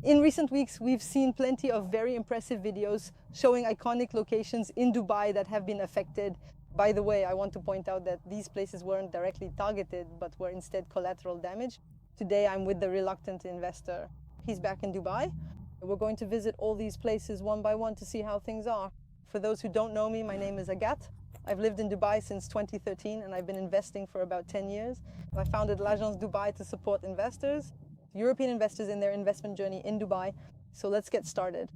In recent weeks, we've seen plenty of very impressive videos showing iconic locations in Dubai that have been affected. By the way, I want to point out that these places weren't directly targeted, but were instead collateral damage. Today, I'm with the reluctant investor. He's back in Dubai. We're going to visit all these places one by one to see how things are. For those who don't know me, my name is Agathe. I've lived in Dubai since 2013 and I've been investing for about 10 years. I founded l'Agence Dubai to support investors, European investors in their investment journey in Dubai. So let's get started.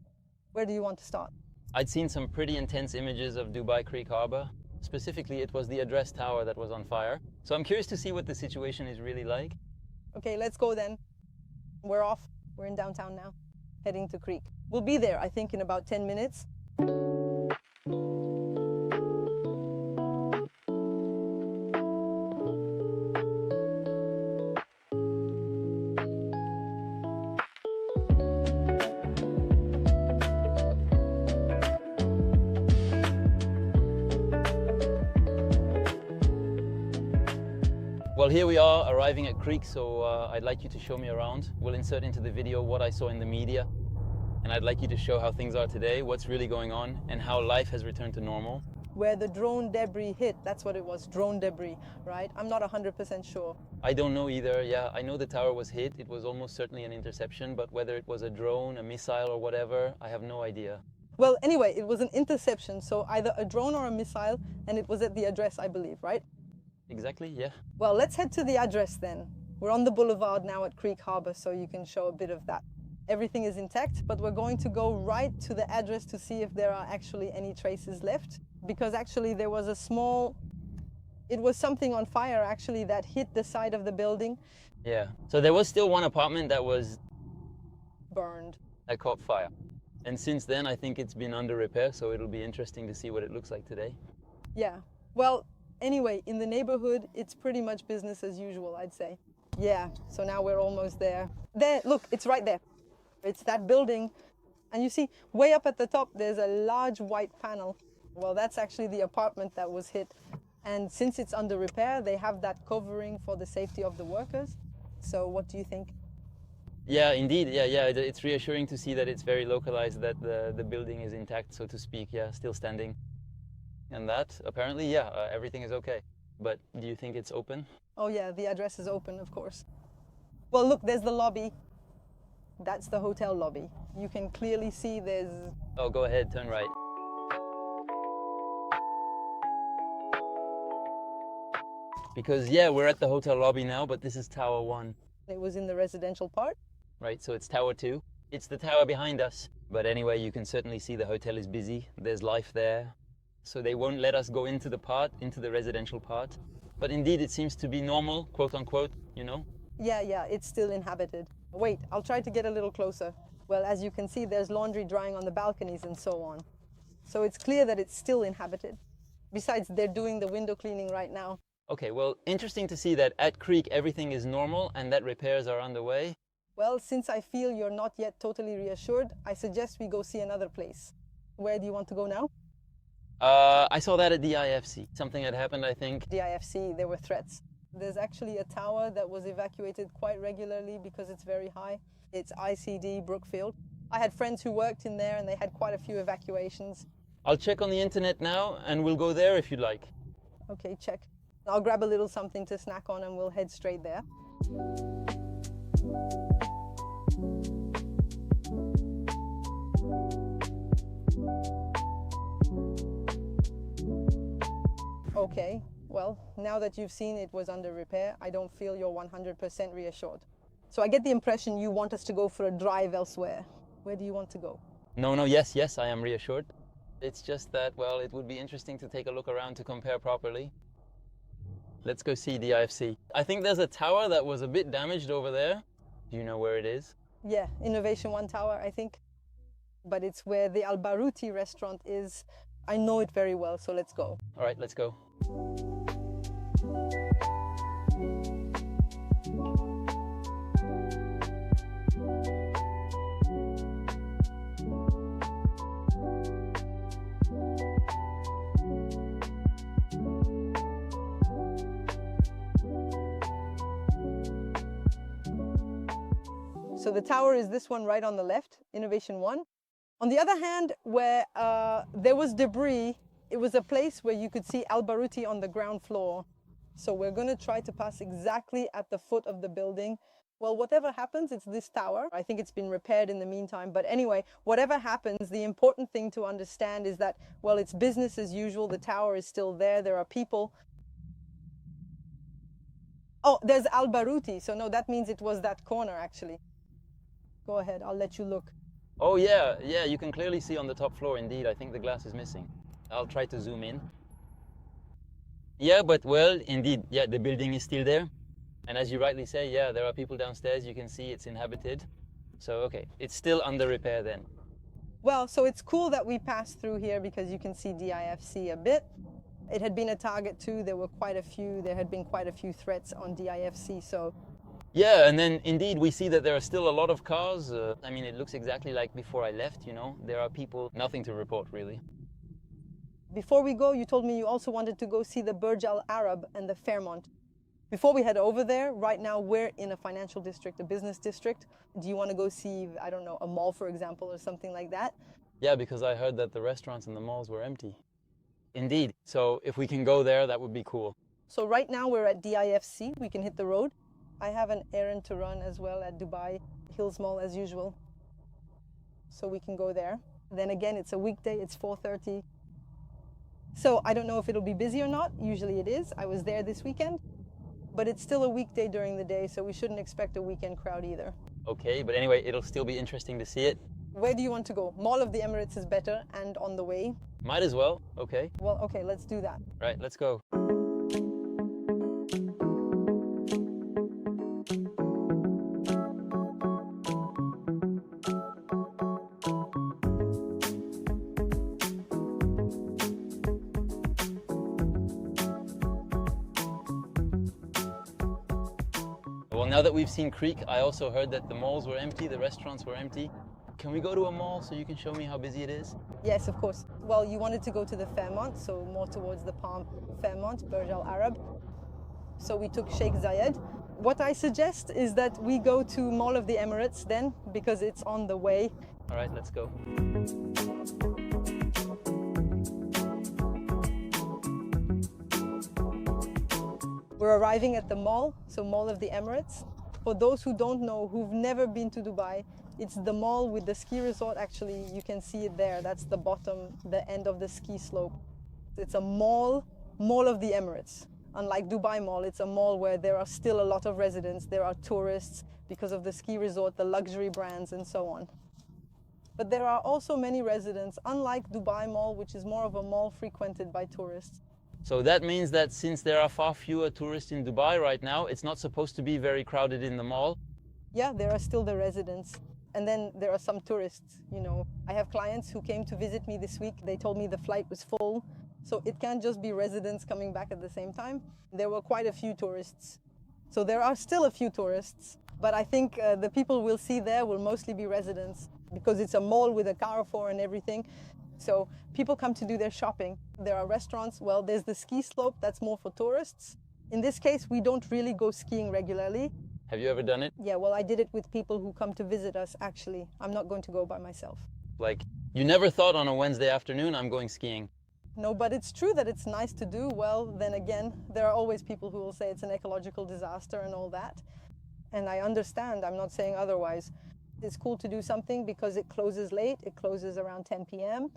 Where do you want to start? I'd seen some pretty intense images of Dubai Creek Harbour. Specifically, it was the address tower that was on fire. So I'm curious to see what the situation is really like. Okay, let's go then. We're off. We're in downtown now, heading to Creek. We'll be there, I think, in about 10 minutes. Well, here we are arriving at Creek, so I'd like you to show me around. We'll insert into the video what I saw in the media, and I'd like you to show how things are today, what's really going on, and how life has returned to normal. Where the drone debris hit, that's what it was, drone debris, right? I'm not 100% sure. I don't know either, yeah. I know the tower was hit. It was almost certainly an interception, but whether it was a drone, a missile, or whatever, I have no idea. Well, anyway, it was an interception, so either a drone or a missile, and it was at the address, I believe, right? Exactly, yeah. Well, let's head to the address then. We're on the boulevard now at Creek Harbour, so you can show a bit of that. Everything is intact, but we're going to go right to the address to see if there are actually any traces left. Because actually there was it was something on fire actually that hit the side of the building. Yeah, so there was still one apartment that was burned. That caught fire. And since then, I think it's been under repair, so it'll be interesting to see what it looks like today. Yeah, well, anyway, in the neighborhood, it's pretty much business as usual, I'd say. Yeah, so now we're almost there. There, look, it's right there. It's that building. And you see, way up at the top, there's a large white panel. Well, that's actually the apartment that was hit. And since it's under repair, they have that covering for the safety of the workers. So what do you think? Yeah, indeed. Yeah. It's reassuring to see that it's very localized, that the building is intact, so to speak. Yeah, still standing. And that, apparently, yeah, everything is okay. But do you think it's open? Oh yeah, the address is open, of course. Well, look, there's the lobby. That's the hotel lobby. You can clearly see there's... Oh, go ahead, turn right. Because, yeah, we're at the hotel lobby now, but this is Tower 1. It was in the residential part. Right, so it's Tower 2. It's the tower behind us. But anyway, you can certainly see the hotel is busy. There's life there. So they won't let us go into the residential part. But indeed, it seems to be normal, quote unquote, you know? Yeah, it's still inhabited. Wait, I'll try to get a little closer. Well, as you can see, there's laundry drying on the balconies and so on. So it's clear that it's still inhabited. Besides, they're doing the window cleaning right now. Okay, well, interesting to see that at Creek everything is normal and that repairs are underway. Well, since I feel you're not yet totally reassured, I suggest we go see another place. Where do you want to go now? I saw that at DIFC. Something had happened, I think. DIFC, there were threats. There's actually a tower that was evacuated quite regularly because it's very high. It's ICD Brookfield. I had friends who worked in there and they had quite a few evacuations. I'll check on the internet now and we'll go there if you'd like. Okay, check. I'll grab a little something to snack on and we'll head straight there. Okay, well, now that you've seen it was under repair, I don't feel you're 100% reassured. So I get the impression you want us to go for a drive elsewhere. Where do you want to go? No, yes, I am reassured. It's just that, well, it would be interesting to take a look around to compare properly. Let's go see DIFC. I think there's a tower that was a bit damaged over there. Do you know where it is? Yeah, Innovation One Tower, I think. But it's where the Al Baruti restaurant is. I know it very well, so let's go. All right, let's go. So the tower is this one right on the left, Innovation 1. On the other hand, where there was debris, it was a place where you could see Al Baruti on the ground floor. So we're going to try to pass exactly at the foot of the building. Well, whatever happens, it's this tower. I think it's been repaired in the meantime. But anyway, whatever happens, the important thing to understand is that, well, it's business as usual. The tower is still there. There are people. Oh, there's Al Baruti. So no, that means it was that corner, actually. Go ahead. I'll let you look. Oh, yeah, you can clearly see on the top floor, indeed. I think the glass is missing. I'll try to zoom in. Yeah, but well, indeed, yeah, the building is still there. And as you rightly say, yeah, there are people downstairs. You can see it's inhabited. So, okay, it's still under repair then. Well, so it's cool that we passed through here because you can see DIFC a bit. It had been a target too. There had been quite a few threats on DIFC, so. Yeah, and then indeed we see that there are still a lot of cars. I mean, it looks exactly like before I left, you know. There are people, nothing to report really. Before we go, you told me you also wanted to go see the Burj Al Arab and the Fairmont. Before we head over there, right now we're in a financial district, a business district. Do you want to go see, I don't know, a mall, for example, or something like that? Yeah, because I heard that the restaurants and the malls were empty. Indeed. So if we can go there, that would be cool. So right now we're at DIFC. We can hit the road. I have an errand to run as well at Dubai Hills Mall as usual. So we can go there. Then again, it's a weekday. It's 4:30. So I don't know if it'll be busy or not. Usually it is. I was there this weekend. But it's still a weekday during the day, so we shouldn't expect a weekend crowd either. Okay, but anyway, it'll still be interesting to see it. Where do you want to go? Mall of the Emirates is better and on the way. Might as well, okay. Well, okay, let's do that. Right, let's go. Well, now that we've seen Creek, I also heard that the malls were empty, the restaurants were empty. Can we go to a mall so you can show me how busy it is? Yes, of course. Well, you wanted to go to the Fairmont, so more towards the Palm Fairmont, Burj Al Arab. So we took Sheikh Zayed. What I suggest is that we go to Mall of the Emirates then, because it's on the way. All right, let's go. We're arriving at the mall, so Mall of the Emirates. For those who don't know, who've never been to Dubai, it's the mall with the ski resort. Actually, you can see it there. That's the bottom, the end of the ski slope. It's a mall of the Emirates. Unlike Dubai Mall, it's a mall where there are still a lot of residents. There are tourists because of the ski resort, the luxury brands, and so on. But there are also many residents, unlike Dubai Mall, which is more of a mall frequented by tourists. So that means that since there are far fewer tourists in Dubai right now, it's not supposed to be very crowded in the mall? Yeah, there are still the residents. And then there are some tourists, you know. I have clients who came to visit me this week. They told me the flight was full. So it can't just be residents coming back at the same time. There were quite a few tourists. So there are still a few tourists. But I think the people we'll see there will mostly be residents because it's a mall with a Carrefour and everything. So people come to do their shopping. There are restaurants. Well, there's the ski slope. That's more for tourists. In this case, we don't really go skiing regularly. Have you ever done it? Yeah, well, I did it with people who come to visit us, actually. I'm not going to go by myself. Like, you never thought on a Wednesday afternoon, I'm going skiing? No, but it's true that it's nice to do. Well, then again, there are always people who will say it's an ecological disaster and all that. And I understand. I'm not saying otherwise. It's cool to do something because it closes late. It closes around 10 p.m.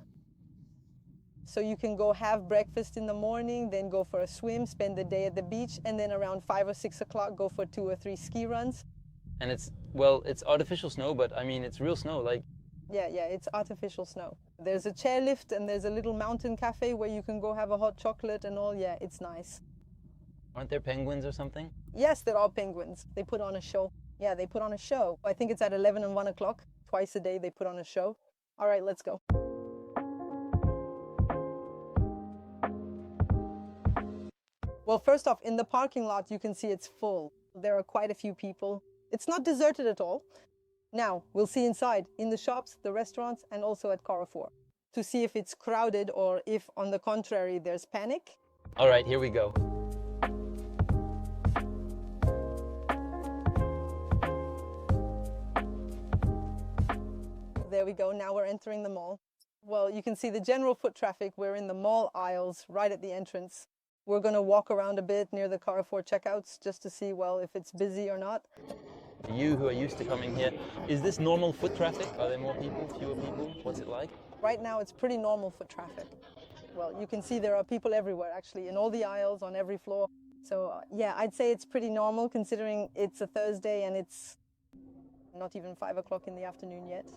So you can go have breakfast in the morning, then go for a swim, spend the day at the beach, and then around 5 or 6 o'clock go for 2 or 3 ski runs. And it's, well, it's artificial snow, but I mean, it's real snow, like... Yeah, it's artificial snow. There's a chairlift and there's a little mountain cafe where you can go have a hot chocolate and all. Yeah, it's nice. Aren't there penguins or something? Yes, there are penguins. They put on a show. Yeah, they put on a show. I think it's at 11 and 1 o'clock. Twice a day they put on a show. All right, let's go. Well, first off, in the parking lot, you can see it's full. There are quite a few people. It's not deserted at all. Now, we'll see inside, in the shops, the restaurants, and also at Carrefour, to see if it's crowded or if, on the contrary, there's panic. All right, here we go. There we go. Now we're entering the mall. Well, you can see the general foot traffic. We're in the mall aisles right at the entrance. We're going to walk around a bit near the Carrefour checkouts just to see, well, if it's busy or not. You who are used to coming here, is this normal foot traffic? Are there more people, fewer people? What's it like? Right now, it's pretty normal foot traffic. Well, you can see there are people everywhere, actually, in all the aisles, on every floor. So, yeah, I'd say it's pretty normal considering it's a Thursday and it's not even 5 o'clock in the afternoon yet.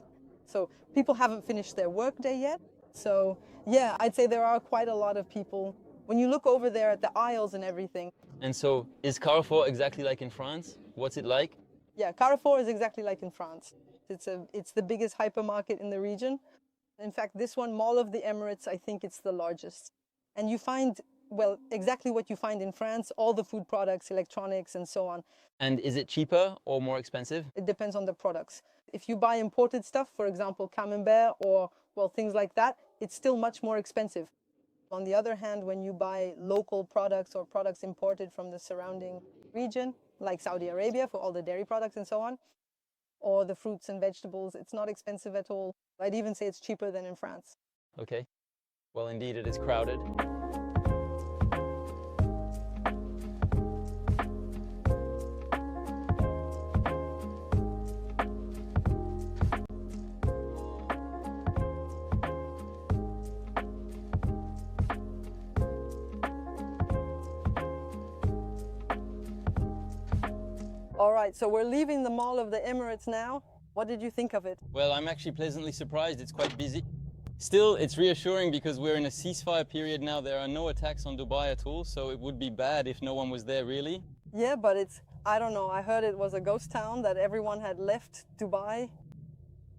So people haven't finished their work day yet. So, yeah, I'd say there are quite a lot of people. When you look over there at the aisles and everything. And so, is Carrefour exactly like in France? What's it like? Yeah, Carrefour is exactly like in France. It's the biggest hypermarket in the region. In fact, this one, Mall of the Emirates, I think it's the largest. And you find, well, exactly what you find in France, all the food products, electronics, and so on. And is it cheaper or more expensive? It depends on the products. If you buy imported stuff, for example, camembert or, well, things like that, it's still much more expensive. On the other hand, when you buy local products or products imported from the surrounding region, like Saudi Arabia for all the dairy products and so on, or the fruits and vegetables, it's not expensive at all. I'd even say it's cheaper than in France. Okay. Well, indeed, it is crowded. All right, so we're leaving the Mall of the Emirates now. What did you think of it? Well, I'm actually pleasantly surprised. It's quite busy. Still, it's reassuring because we're in a ceasefire period now. There are no attacks on Dubai at all, so it would be bad if no one was there, really. Yeah, but I don't know, I heard it was a ghost town, that everyone had left Dubai.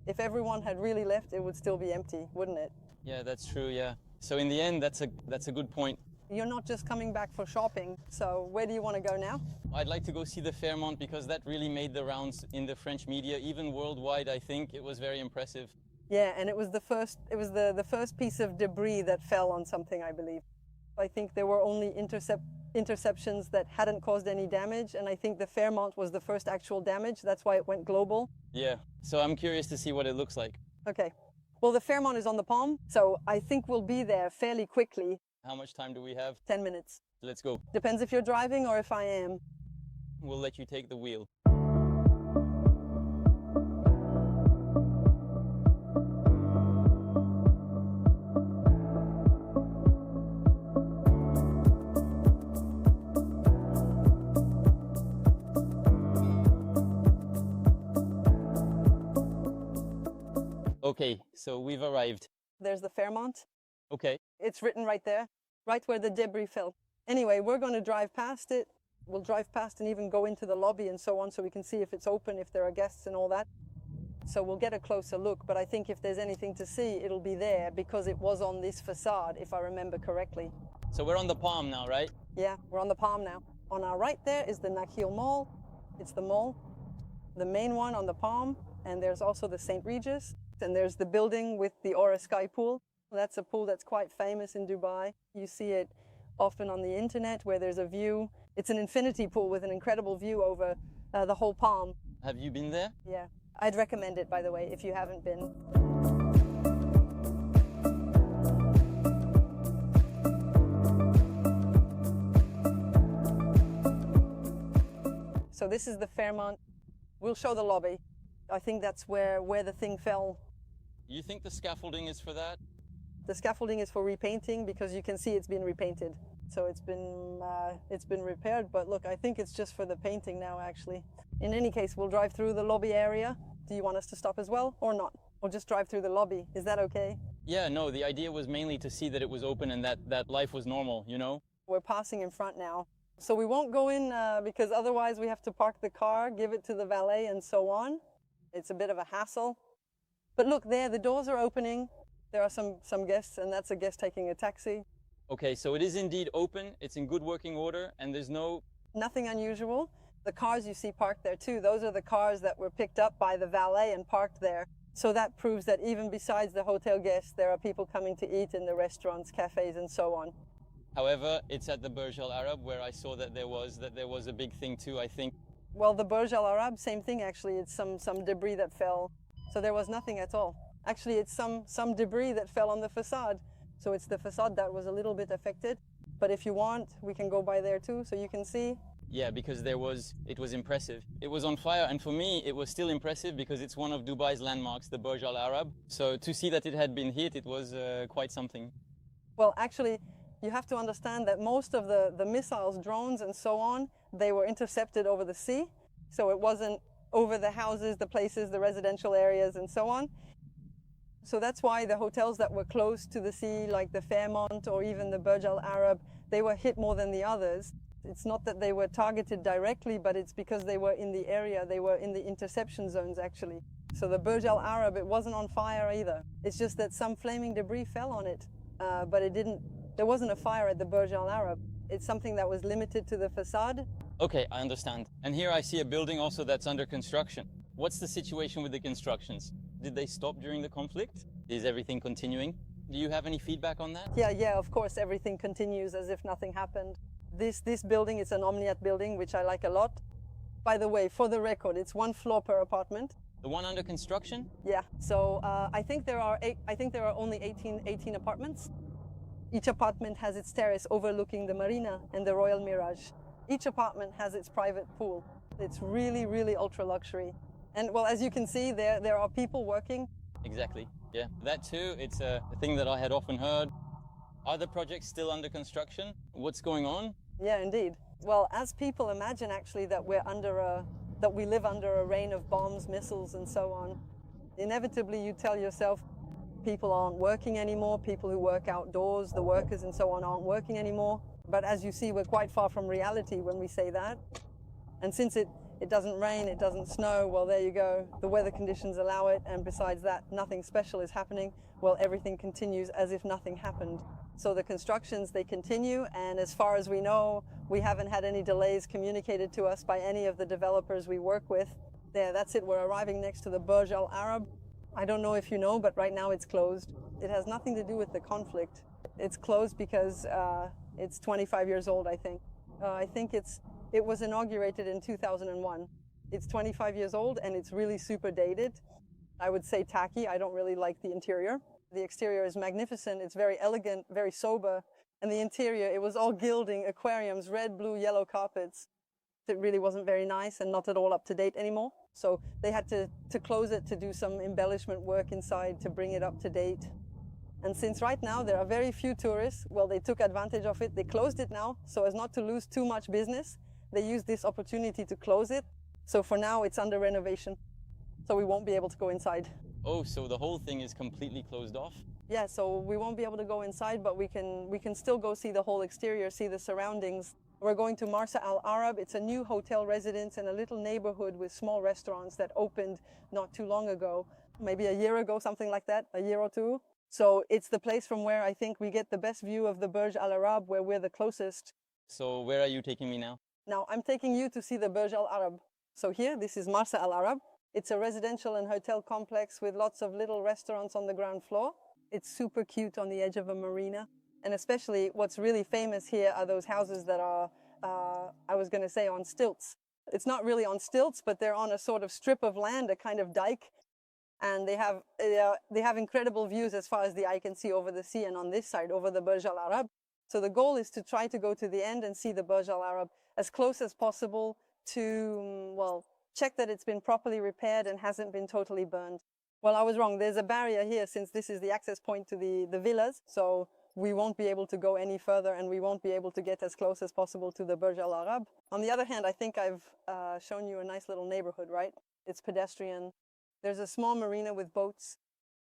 If everyone had really left, it would still be empty, wouldn't it? Yeah, that's true, yeah. So in the end, that's a good point. You're not just coming back for shopping, so where do you want to go now? I'd like to go see the Fairmont because that really made the rounds in the French media, even worldwide. I think it was very impressive. Yeah, and it was the first piece of debris that fell on something, I believe. I think there were only interceptions that hadn't caused any damage, and I think the Fairmont was the first actual damage. That's why it went global. Yeah, so I'm curious to see what it looks like. Okay. Well, the Fairmont is on the Palm, so I think we'll be there fairly quickly. How much time do we have? 10 minutes. Let's go. Depends if you're driving or if I am. We'll let you take the wheel. Okay, so we've arrived. There's the Fairmont. Okay. It's written right there, right where the debris fell. Anyway, we're going to drive past it. We'll drive past and even go into the lobby and so on, so we can see if it's open, if there are guests and all that. So we'll get a closer look, but I think if there's anything to see, it'll be there because it was on this facade, if I remember correctly. So we're on the Palm now, right? Yeah, we're on the Palm now. On our right there is the Nakhil Mall. It's the mall, the main one on the Palm, and there's also the St. Regis, and there's the building with the Aura Sky Pool. That's a pool that's quite famous in Dubai. You see it often on the internet where there's a view. It's an infinity pool with an incredible view over the whole Palm. Have you been there? Yeah, I'd recommend it, by the way, if you haven't been. So this is the Fairmont. We'll show the lobby. I think that's where the thing fell. You think the scaffolding is for that? The scaffolding is for repainting because you can see it's been repainted. So it's been repaired, but look, I think it's just for the painting now, actually. In any case, we'll drive through the lobby area. Do you want us to stop as well or not? Or just drive through the lobby? Is that okay? Yeah, no, the idea was mainly to see that it was open and that life was normal, you know? We're passing in front now. So we won't go in because otherwise we have to park the car, give it to the valet and so on. It's a bit of a hassle. But look there, the doors are opening. There are some guests, and that's a guest taking a taxi. Okay, so it is indeed open, it's in good working order, and there's nothing unusual. The cars you see parked there too, those are the cars that were picked up by the valet and parked there. So that proves that even besides the hotel guests, there are people coming to eat in the restaurants, cafes, and so on. However, it's at the Burj Al Arab where I saw that there was a big thing too, I think. Well, the Burj Al Arab, same thing actually. It's some debris that fell. So there was nothing at all. Actually, it's some debris that fell on the facade. So it's the facade that was a little bit affected. But if you want, we can go by there too, so you can see. Yeah, because it was impressive. It was on fire, and for me, it was still impressive because it's one of Dubai's landmarks, the Burj Al Arab. So to see that it had been hit, it was quite something. Well, actually, you have to understand that most of the missiles, drones, and so on, they were intercepted over the sea. So it wasn't over the houses, the places, the residential areas, and so on. So that's why the hotels that were close to the sea, like the Fairmont or even the Burj Al Arab, they were hit more than the others. It's not that they were targeted directly, but it's because they were in the area, they were in the interception zones actually. So the Burj Al Arab, it wasn't on fire either. It's just that some flaming debris fell on it, but there wasn't a fire at the Burj Al Arab. It's something that was limited to the facade. Okay, I understand. And here I see a building also that's under construction. What's the situation with the constructions? Did they stop during the conflict? Is everything continuing? Do you have any feedback on that? Yeah, of course, everything continues as if nothing happened. This building is an Omniat building, which I like a lot. By the way, for the record, it's 1 floor per apartment. The one under construction? Yeah, so I think there are only 18 apartments. Each apartment has its terrace overlooking the marina and the Royal Mirage. Each apartment has its private pool. It's really, really ultra luxury. And well, as you can see, there are people working. Exactly, yeah. That too, it's a thing that I had often heard. Are the projects still under construction? What's going on? Yeah, indeed. Well, as people imagine actually that we live under a rain of bombs, missiles, and so on, inevitably you tell yourself people aren't working anymore, people who work outdoors, the workers and so on aren't working anymore. But as you see, we're quite far from reality when we say that. And since it doesn't rain, it doesn't snow, well, there you go. The weather conditions allow it, and besides that, nothing special is happening. Well, everything continues as if nothing happened. So the constructions, they continue, and as far as we know, we haven't had any delays communicated to us by any of the developers we work with. There, that's it, we're arriving next to the Burj Al Arab. I don't know if you know, but right now it's closed. It has nothing to do with the conflict. It's closed because it's 25 years old, I think. I think it was inaugurated in 2001. It's 25 years old and it's really super dated. I would say tacky. I don't really like the interior. The exterior is magnificent. It's very elegant, very sober. And the interior, it was all gilding, aquariums, red, blue, yellow carpets. It really wasn't very nice and not at all up to date anymore. So they had to close it to do some embellishment work inside to bring it up to date. And since right now there are very few tourists, well, they took advantage of it. They closed it now so as not to lose too much business. They used this opportunity to close it. So for now it's under renovation. So we won't be able to go inside. Oh, so the whole thing is completely closed off? Yeah, so we won't be able to go inside, but we can still go see the whole exterior, see the surroundings. We're going to Marsa Al Arab. It's a new hotel residence in a little neighborhood with small restaurants that opened not too long ago, maybe a year ago, something like that, a year or two. So it's the place from where I think we get the best view of the Burj Al Arab, where we're the closest. So where are you taking me now? Now I'm taking you to see the Burj Al Arab. So here, this is Marsa Al Arab. It's a residential and hotel complex with lots of little restaurants on the ground floor. It's super cute on the edge of a marina. And especially what's really famous here are those houses that are, I was going to say, on stilts. It's not really on stilts, but they're on a sort of strip of land, a kind of dike. And they have incredible views as far as the eye can see over the sea and on this side over the Burj Al Arab. So the goal is to try to go to the end and see the Burj Al Arab as close as possible to, well, check that it's been properly repaired and hasn't been totally burned. Well, I was wrong. There's a barrier here since this is the access point to the villas. So we won't be able to go any further and we won't be able to get as close as possible to the Burj Al Arab. On the other hand, I think I've shown you a nice little neighborhood, right? It's pedestrian. There's a small marina with boats.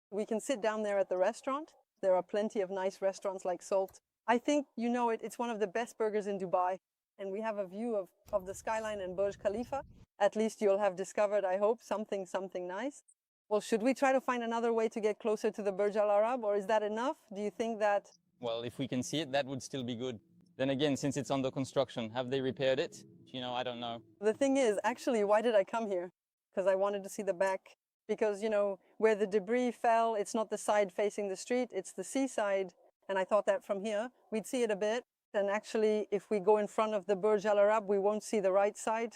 We can sit down there at the restaurant. There are plenty of nice restaurants like Salt. I think you know it. It's one of the best burgers in Dubai. And we have a view of the skyline and Burj Khalifa. At least you'll have discovered, I hope, something nice. Well, should we try to find another way to get closer to the Burj Al Arab, or is that enough? Do you think that? Well, if we can see it, that would still be good. Then again, since it's under construction, have they repaired it? You know, I don't know. The thing is, actually, why did I come here? Because I wanted to see the back. Because, you know, where the debris fell, it's not the side facing the street, it's the seaside. And I thought that from here, we'd see it a bit. And actually, if we go in front of the Burj Al Arab, we won't see the right side.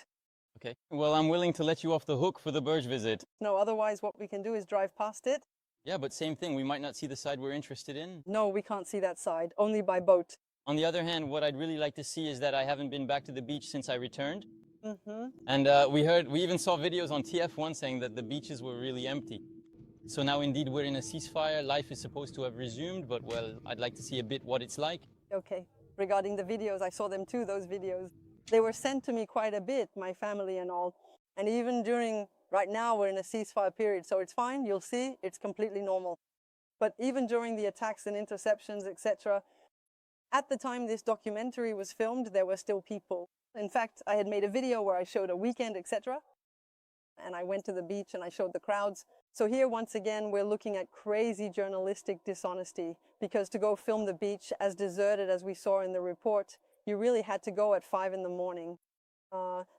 Okay. Well, I'm willing to let you off the hook for the Burj visit. No, otherwise what we can do is drive past it. Yeah, but same thing, we might not see the side we're interested in. No, we can't see that side, only by boat. On the other hand, what I'd really like to see is that I haven't been back to the beach since I returned. Mm-hmm. And we even saw videos on TF1 saying that the beaches were really empty. So now indeed we're in a ceasefire, life is supposed to have resumed, but well, I'd like to see a bit what it's like. Okay, regarding the videos, I saw them too, those videos. They were sent to me quite a bit, my family and all. And even during, right now we're in a ceasefire period, so it's fine, you'll see, it's completely normal. But even during the attacks and interceptions, etc., at the time this documentary was filmed, there were still people. In fact, I had made a video where I showed a weekend, etc. And I went to the beach and I showed the crowds. So here, once again, we're looking at crazy journalistic dishonesty, because to go film the beach as deserted as we saw in the report, you really had to go at 5 in the morning.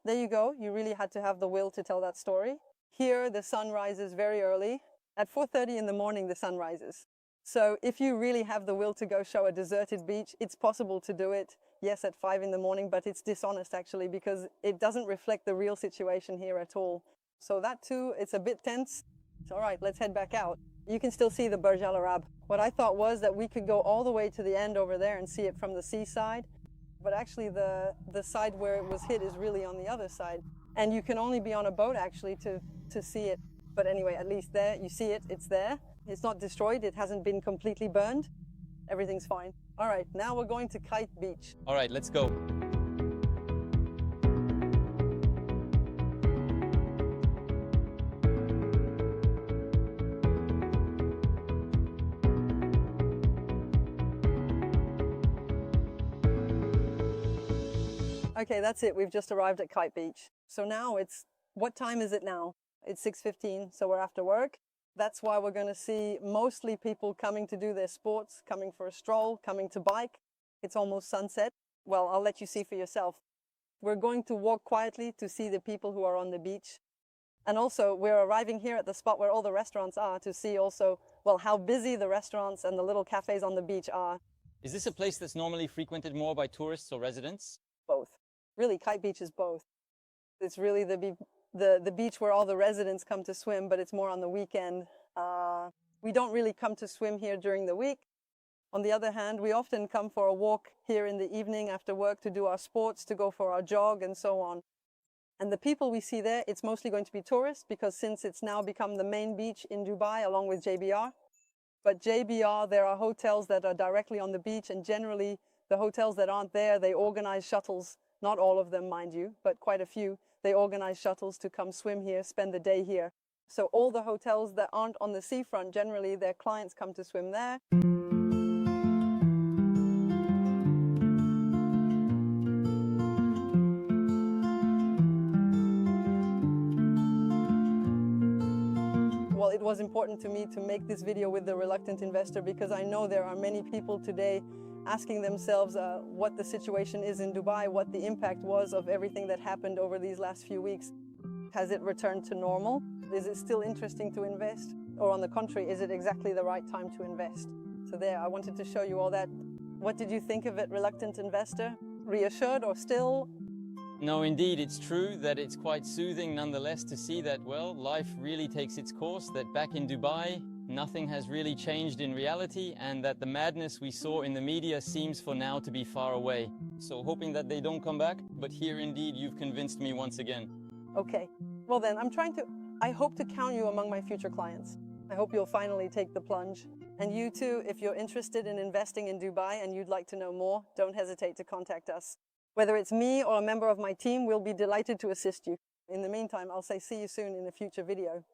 There you go. You really had to have the will to tell that story. Here, the sun rises very early. At 4:30 in the morning, the sun rises. So if you really have the will to go show a deserted beach, it's possible to do it, yes, at 5 in the morning, but it's dishonest actually, because it doesn't reflect the real situation here at all. So that too, it's a bit tense. It's all right, let's head back out. You can still see the Burj Al Arab. What I thought was that we could go all the way to the end over there and see it from the seaside, but actually the side where it was hit is really on the other side. And you can only be on a boat actually to see it. But anyway, at least there, you see it, it's there. It's not destroyed, it hasn't been completely burned. Everything's fine. All right, now we're going to Kite Beach. All right, let's go. Okay, that's it. We've just arrived at Kite Beach. So now what time is it now? It's 6:15, so we're after work. That's why we're going to see mostly people coming to do their sports, coming for a stroll, coming to bike. It's almost sunset. Well, I'll let you see for yourself. We're going to walk quietly to see the people who are on the beach. And also, we're arriving here at the spot where all the restaurants are to see also, well, how busy the restaurants and the little cafes on the beach are. Is this a place that's normally frequented more by tourists or residents? Both. Really, Kite Beach is both. It's really the beach where all the residents come to swim, but it's more on the weekend. We don't really come to swim here during the week. On the other hand, we often come for a walk here in the evening after work to do our sports, to go for our jog and so on. And the people we see there, it's mostly going to be tourists, because since it's now become the main beach in Dubai along with JBR. But JBR, there are hotels that are directly on the beach, and generally the hotels that aren't there, they organize shuttles. Not all of them, mind you, but quite a few. They organize shuttles to come swim here, spend the day here. So all the hotels that aren't on the seafront, generally their clients come to swim there. Well, it was important to me to make this video with the reluctant investor, because I know there are many people today asking themselves what the situation is in Dubai, what the impact was of everything that happened over these last few weeks. Has it returned to normal? Is it still interesting to invest? Or on the contrary, is it exactly the right time to invest? So there, I wanted to show you all that. What did you think of it, reluctant investor? Reassured or still? No, indeed, it's true that it's quite soothing nonetheless to see that, well, life really takes its course, that back in Dubai, nothing has really changed in reality, and that the madness we saw in the media seems for now to be far away. So hoping that they don't come back, but here indeed you've convinced me once again. Okay, well then, I hope to count you among my future clients. I hope you'll finally take the plunge. And you too, if you're interested in investing in Dubai and you'd like to know more, don't hesitate to contact us. Whether it's me or a member of my team, we'll be delighted to assist you. In the meantime, I'll say see you soon in a future video.